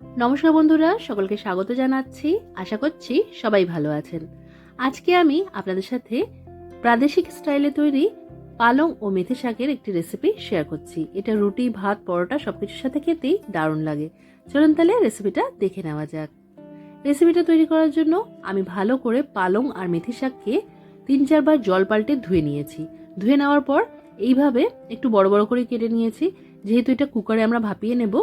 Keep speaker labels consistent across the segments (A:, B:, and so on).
A: নমস্কার বন্ধুরা, সকলকে স্বাগত জানাচ্ছি। আশা করছি সবাই ভালো আছেন। আজকে আমি আপনাদের সাথে প্রাদেশিক স্টাইলে তৈরি পালং ও মেথি শাকের একটি রেসিপি শেয়ার করছি। এটা রুটি, ভাত, পরোটা সবকিছুর সাথে খেতেই দারুণ লাগে। চলুন তাহলে রেসিপিটা দেখে নেওয়া যাক। রেসিপিটা তৈরি করার জন্য আমি ভালো করে পালং আর মেথি শাককে 3-4 বার জল পাল্টে ধুয়ে নিয়েছি। ধুয়ে নেওয়ার পর এইভাবে একটু বড় বড় করে কেটে নিয়েছি। যেহেতু এটা কুকারে আমরা ভাপিয়ে নেব,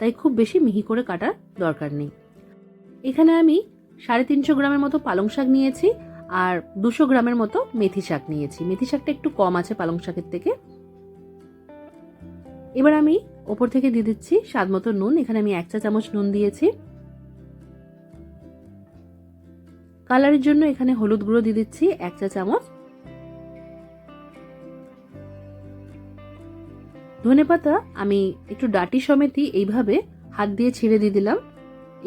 A: তাই খুব বেশি মিহি করে কাটার দরকার নেই। এখানে আমি 350 গ্রামের মতো পালং শাক নিয়েছি আর 200 গ্রামের মতো মেথি শাক নিয়েছি। মেথি শাকটা একটু কম আছে পালং শাকের থেকে। এবার আমি ওপর থেকে দিয়ে দিচ্ছি স্বাদ মতো নুন। এখানে আমি 1 চা চামচ নুন দিয়েছি। কালারের জন্য এখানে হলুদ গুঁড়ো দিয়ে দিচ্ছি 1 চা চামচ। ধনেপাতা আমি একটু ডাঁটি সমেতই এইভাবে হাত দিয়ে ছিঁড়ে দিয়ে দিলাম।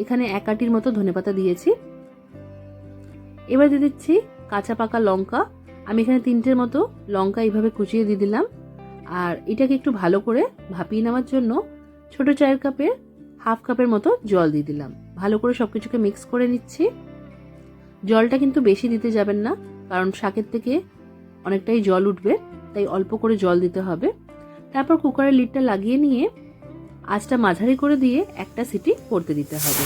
A: এখানে 1 আটির মতো ধনেপাতা দিয়েছি। এবার দিয়ে দিচ্ছি কাঁচা পাকা লঙ্কা। আমি এখানে 3টের মতো লঙ্কা এইভাবে কুচিয়ে দিয়ে দিলাম। আর এটাকে একটু ভালো করে ভাপিয়ে নেওয়ার জন্য ছোট চায়ের কাপের হাফ কাপের মতো জল দিয়ে দিলাম। ভালো করে সবকিছুকে মিক্স করে নিচ্ছি। জলটা কিন্তু বেশি দিতে যাবেন না, কারণ শাকের থেকে অনেকটাই জল উঠবে, তাই অল্প করে জল দিতে হবে। তারপর কুকারের লিডটা লাগিয়ে নিয়ে আঁচটা মাঝারি করে দিয়ে একটা সিটি পড়তে দিতে হবে।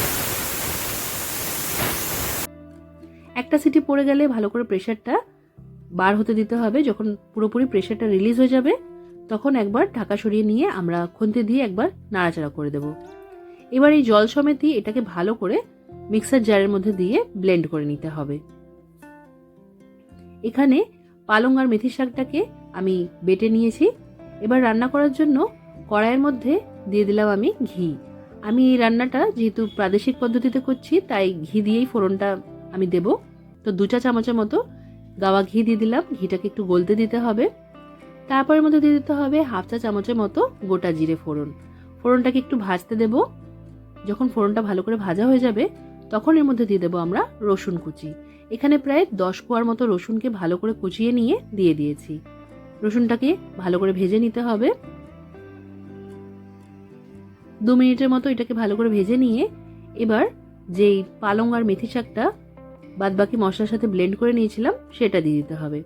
A: একটা সিটি পড়ে গেলে ভালো করে প্রেসারটা বার হতে দিতে হবে। যখন পুরোপুরি প্রেসারটা রিলিজ হয়ে যাবে, তখন একবার ঢাকা সরিয়ে নিয়ে আমরা খুন্তি দিয়ে একবার নাড়াচাড়া করে দেব। এবার এই জল সমেতই এটাকে ভালো করে মিক্সার জারের মধ্যে দিয়ে ব্লেন্ড করে নিতে হবে। এখানে পালং আর মেথি শাকটাকে আমি বেটে নিয়েছি। এবার রান্না করার জন্য কড়াইয়ের মধ্যে দিয়ে দিলাম আমি ঘি। আমি এই রান্নাটা যেহেতু প্রাদেশিক পদ্ধতিতে করছি, তাই ঘি দিয়েই ফোড়নটা আমি দেব। তো 2 চা চামচের মতো গাওয়া ঘি দিয়ে দিলাম। ঘিটাকে একটু গলতে দিতে হবে। তারপরের মধ্যে দিয়ে দিতে হবে হাফ চা চামচের মতো গোটা জিরে ফোড়ন। ফোড়নটাকে একটু ভাজতে দেব। যখন ফোড়নটা ভালো করে ভাজা হয়ে যাবে, তখন এর মধ্যে দিয়ে দেবো আমরা রসুন কুচি। এখানে প্রায় 10 কোয়ার মতো রসুনকে ভালো করে কুচিয়ে নিয়ে দিয়ে দিয়েছি। রসুনটাকে ভালো করে ভেজে নিতে হবে। 2 মিনিটের মতো এটাকে ভালো করে ভেজে নিয়ে এবার যেই পালং আর মেথি শাকটা বাদবাকি মশলার সাথে ব্লেন্ড করে নিয়েছিলাম, সেটা দিয়ে দিতে হবে।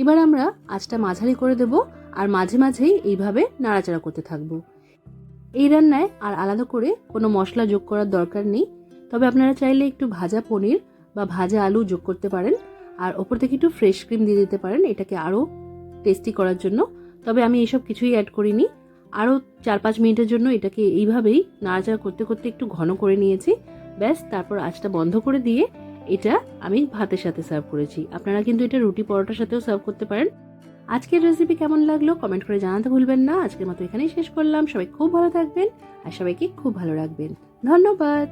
A: এবার আমরা আঁচটা মাঝারি করে দেব আর মাঝে মাঝেই এইভাবে নাড়াচাড়া করতে থাকবো। এই রান্নায় আর আলাদা করে কোনো মশলা যোগ করার দরকার নেই। তবে আপনারা চাইলে একটু ভাজা পনির বা ভাজা আলু যোগ করতে পারেন, আর ওপর থেকে একটু ফ্রেশ ক্রিম দিয়ে দিতে পারেন এটাকে আরও টেস্টি করার জন্য। তবে আমি এসব কিছুই অ্যাড করিনি। আরও 4-5 মিনিটের জন্য এটাকে এইভাবেই নাড়াচাড়া করতে করতে একটু ঘন করে নিয়েছি। ব্যাস, তারপর আঁচটা বন্ধ করে দিয়ে এটা আমি ভাতের সাথে সার্ভ করেছি। আপনারা কিন্তু এটা রুটি পরোটার সাথেও সার্ভ করতে পারেন। আজকের রেসিপি কেমন লাগলো কমেন্ট করে জানাতে ভুলবেন না। আজকের মতো এখানেই শেষ করলাম। সবাই খুব ভালো থাকবেন আর সবাইকে খুব ভালো রাখবেন। ধন্যবাদ।